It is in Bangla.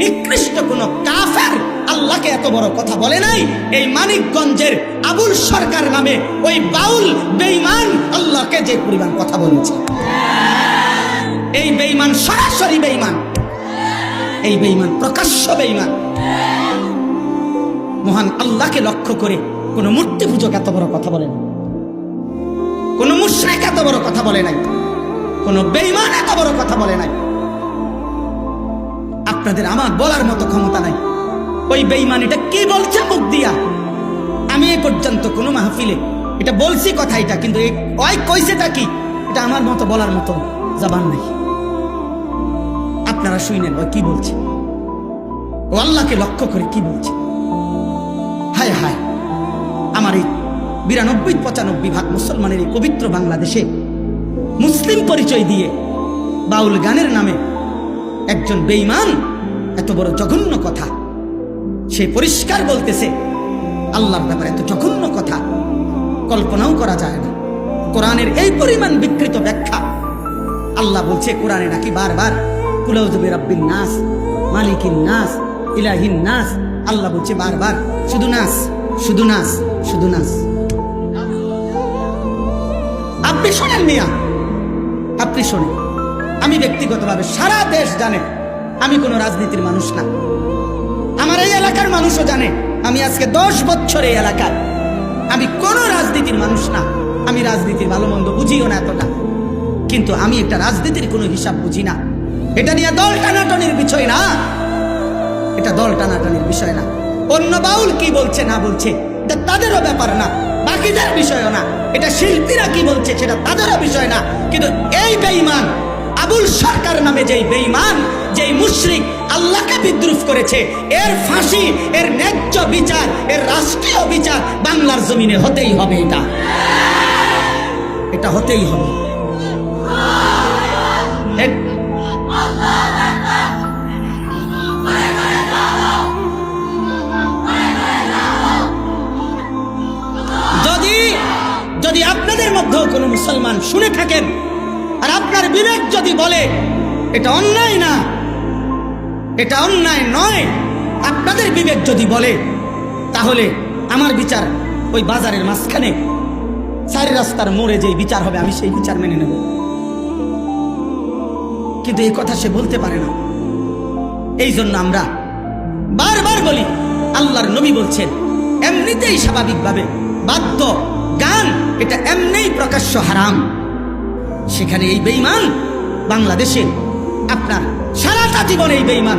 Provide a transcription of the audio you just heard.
নিকৃষ্ট কোন কাফের আল্লাহকে এত বড় কথা বলে নাই। এই মানিকগঞ্জের আবুল সরকার নামে ওই বাউল বেঈমান আল্লাহকে যে পরিমাণ কথা বলেছে, এই বেঈমান সরাসরি বেঈমান, এই বেঈমান প্রকাশ্য বেঈমান। মহান আল্লাহকে লক্ষ্য করে কোন মূর্তি পূজক এত বড় কথা বলে না, কোন মুশরিক এত বড় কথা বলে নাই, কোন বেঈমান এত বড় কথা বলে নাই। আপনাদের আমার বলার মতো ক্ষমতা নাই। ওই বেঈমান এটা কি বলছে মুখ দিয়া, আমি এ পর্যন্ত কোন মাহফিলে এটা বলছি কথা, এটা কিন্তু ওই কইছেটা কি এটা আমার মতো বলার মতো জবান নাই। আপনারা শুনেন ওই কি বলছে, ও আল্লাহকে লক্ষ্য করে কি বলছে। হায় হায়, আমার এই 92-95 ভাগ মুসলমানের এই পবিত্র বাংলাদেশে মুসলিম পরিচয় দিয়ে বাউল গানের নামে একজন বেঈমান এত বড় জঘন্য কথা, সে পরিষ্কার বলতেছে আল্লাহর ব্যাপারে এত জঘন্য কথা কল্পনাও করা যায় না। কোরআনের এই পরিমাণ বিকৃত ব্যাখ্যা। আল্লাহ বলছে কোরআনে নাকি বারবার কুল আউযু বিরাব্বিন নাস, মালিকিন নাস, ইলাহিন নাস। আল্লাহ বলছে বারবার শুধু নাস, শুধু নাস, শুধু নাস। আপনি শোনেন মিয়া, আপনি শোনেন। আমি ব্যক্তিগতভাবে সারা দেশ জানে আমি কোনো রাজনীতির মানুষ না। আমার এই এলাকার মানুষও জানে আমি আজকে 10 বছর এই এলাকায়, আমি কোনো রাজনীতির মানুষ না। আমি রাজনীতির ভালো মন্দ বুঝিও না এতটা, কিন্তু আমি একটা রাজনীতির কোনো হিসাব বুঝি না। এটা নিয়ে দল টানাটানির বিষয় না, এটা দল টানাটানির বিষয় না। অন্য বাউল কি বলছে না বলছে এটা তাদেরও ব্যাপার না, বাকিদের বিষয়ও না। এটা শিল্পীরা কি বলছে সেটা তাদেরও বিষয় না। কিন্তু এই বেঈমান আবুল সরকার নামে যেই বেঈমান, যেই মুশরিক আল্লাহকে বিদ্রুপ করেছে, এর ফাঁসি, এর ন্যায্য বিচার, এর রাষ্ট্রীয় বিচার বাংলার জমিনে হতেই হবে। এটা হতেই হবে। যদি আপনাদের মধ্যেও কোনো মুসলমান শুনে থাকেন আর আপনার বিবেক যদি বলে এটা অন্যায় না, এটা অন্যায় নয়, আপনাদের বিবেক যদি বলে, তাহলে আমার বিচার ওই বাজারের মাঝখানে 4 রাস্তার মোড়ে যেই বিচার হবে আমি সেই বিচার মেনে নেব। কিন্তু এই কথা সে বলতে পারে না। এই জন্য আমরা বারবার বলি, আল্লাহর নবী বলছেন এমনিতেই স্বাভাবিকভাবে বাদ্য গান এটা এমনিই প্রকাশ্য হারাম। সেখানে এই বেঈমান বাংলাদেশে আপনার সারাটা জীবন এই বেঈমান